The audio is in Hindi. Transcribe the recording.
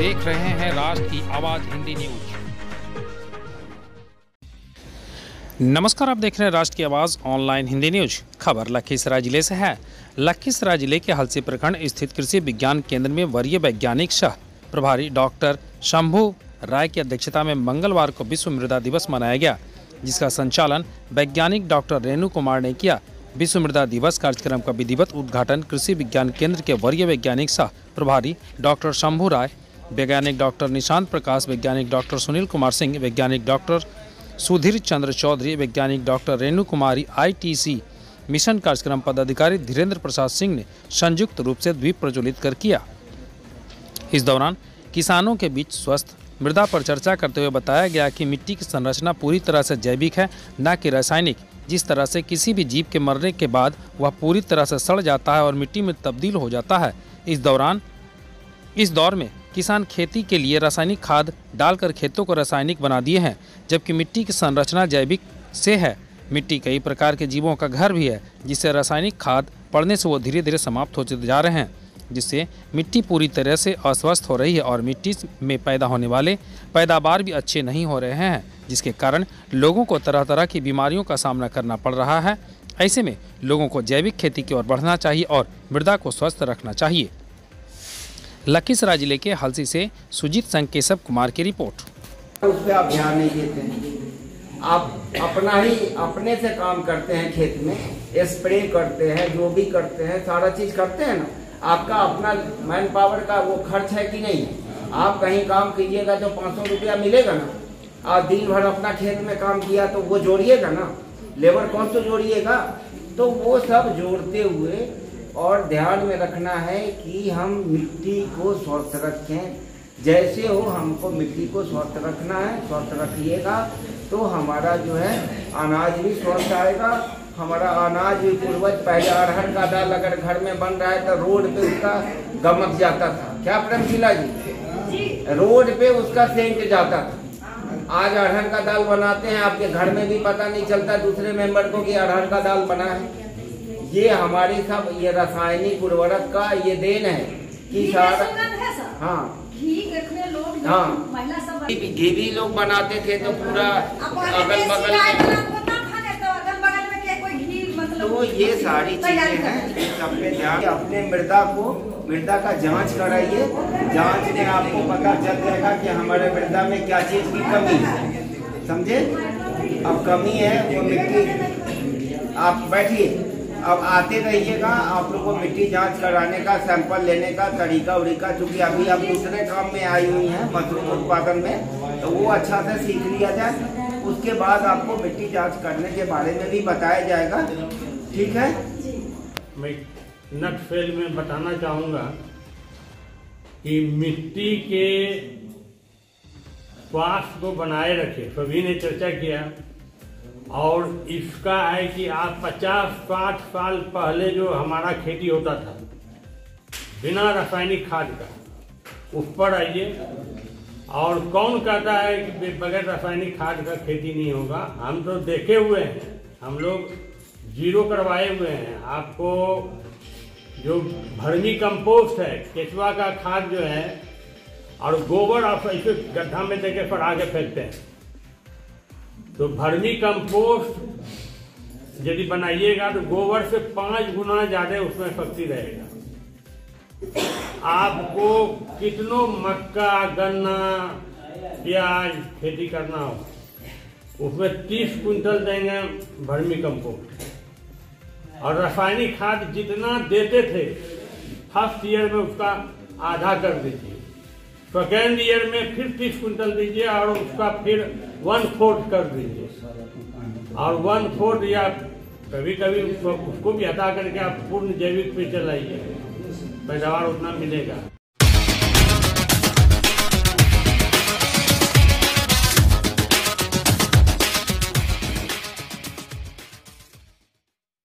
देख रहे हैं राष्ट्र की आवाज हिंदी न्यूज। नमस्कार, आप देख रहे हैं राष्ट्र की आवाज ऑनलाइन हिंदी न्यूज। खबर लखीसराय जिले से है। लखीसराय जिले के हलसी प्रखंड स्थित कृषि विज्ञान केंद्र में वरीय वैज्ञानिक सह प्रभारी डॉक्टर शंभू राय की अध्यक्षता में मंगलवार को विश्व मृदा दिवस मनाया गया, जिसका संचालन वैज्ञानिक डॉक्टर रेणु कुमार ने किया। विश्व मृदा दिवस कार्यक्रम का विधिवत उद्घाटन कृषि विज्ञान केंद्र के वरीय वैज्ञानिक सह प्रभारी डॉक्टर शंभू राय, वैज्ञानिक डॉक्टर निशांत प्रकाश, वैज्ञानिक डॉक्टर सुनील कुमार सिंह, वैज्ञानिक डॉक्टर सुधीर चंद्र चौधरी, वैज्ञानिक डॉक्टर रेणु कुमारी, ITC मिशन कार्यक्रम पदाधिकारी धीरेन्द्र प्रसाद सिंह ने संयुक्त रूप से द्वीप प्रज्वलित कर किया। इस दौरान किसानों के बीच स्वस्थ मृदा पर चर्चा करते हुए बताया गया कि मिट्टी की संरचना पूरी तरह से जैविक है, न कि रासायनिक। जिस तरह से किसी भी जीव के मरने के बाद वह पूरी तरह से सड़ जाता है और मिट्टी में तब्दील हो जाता है। इस दौर में किसान खेती के लिए रासायनिक खाद डालकर खेतों को रासायनिक बना दिए हैं, जबकि मिट्टी की संरचना जैविक से है। मिट्टी कई प्रकार के जीवों का घर भी है, जिससे रासायनिक खाद पड़ने से वो धीरे धीरे समाप्त होते जा रहे हैं, जिससे मिट्टी पूरी तरह से अस्वस्थ हो रही है और मिट्टी में पैदा होने वाले पैदावार भी अच्छे नहीं हो रहे हैं, जिसके कारण लोगों को तरह तरह की बीमारियों का सामना करना पड़ रहा है। ऐसे में लोगों को जैविक खेती की ओर बढ़ना चाहिए और मृदा को स्वस्थ रखना चाहिए। लखीसराय जिले के हलसी से सुजीत संघ केशव कुमार की रिपोर्ट। उस पर आप ध्यान नहीं देते हैं, आप अपने से काम करते हैं, खेत में स्प्रे करते हैं, जो भी करते हैं सारा चीज करते हैं ना। आपका अपना मैन पावर का वो खर्च है कि नहीं? आप कहीं काम कीजिएगा तो 500 रुपया मिलेगा ना। आप दिन भर अपना खेत में काम किया तो वो जोड़िएगा ना, लेबर कॉस्ट तो जोड़िएगा। तो वो सब जोड़ते हुए और ध्यान में रखना है कि हम मिट्टी को स्वस्थ रखें। जैसे हो हमको मिट्टी को स्वस्थ रखना है, स्वस्थ रखिएगा तो हमारा जो है अनाज भी स्वस्थ आएगा। हमारा अनाज भी पूर्वज पहले अरहर का दाल अगर घर में बन रहा है तो रोड पे उसका गमक जाता था। क्या प्रेमशिला जी? रोड पे उसका सेंट जाता था। आज अरहर का दाल बनाते हैं, आपके घर में भी पता नहीं चलता दूसरे मेंबर को कि अरहर का दाल बना है। ये हमारी सब ये रासायनिक उर्वरक का ये देन है कि सारा हाँ घी भी लोग बनाते थे तो पूरा अगल बगल में तो ये सारी चीजें हैं। सब पे ध्यान, अपने मृदा का जांच कराइए। जांच में आपको पता चल जाएगा कि हमारे मृदा में क्या चीज की कमी है, समझे? अब कमी है वो मिट्टी। आप बैठिए, अब आते रहिएगा, आप लोग को मिट्टी जांच कराने का, सैंपल लेने का तरीका उरीका, चूंकि अभी आप दूसरे काम में आई हुई हैं मशरूम उत्पादन में, तो वो अच्छा से सीख लिया जाए। उसके बाद आपको मिट्टी जांच करने के बारे में भी बताया जाएगा। ठीक है? मैं नट फेल में बताना चाहूँगा कि मिट्टी के स्वास्थ्य को बनाए रखे, सभी ने चर्चा किया। और इसका है कि आप 50-60 साल पहले जो हमारा खेती होता था बिना रासायनिक खाद का, उस पर आइए। और कौन कहता है कि बगैर रासायनिक खाद का खेती नहीं होगा? हम तो देखे हुए हैं, हम लोग जीरो करवाए हुए हैं। आपको जो वर्मी कंपोस्ट है, केचुआ का खाद जो है, और गोबर आप ऐसे गड्ढा में देके पर आगे फेंकते हैं, तो वर्मी कंपोस्ट यदि बनाइएगा तो गोबर से 5 गुना ज्यादा उसमें शक्ति रहेगा। आपको कितनों मक्का, गन्ना, प्याज खेती करना हो, उसमें 30 क्विंटल देंगे वर्मी कंपोस्ट। और रासायनिक खाद जितना देते थे फर्स्ट ईयर में उसका आधा कर दीजिए, सेकेंड ईयर में फिर 30 क्विंटल दीजिए और उसका फिर 1/4 कर दीजिए। और 1/4 या कभी कभी उसको भी हटा करके आप पूर्ण जैविक पे चलाइए, पैदावार उतना मिलेगा।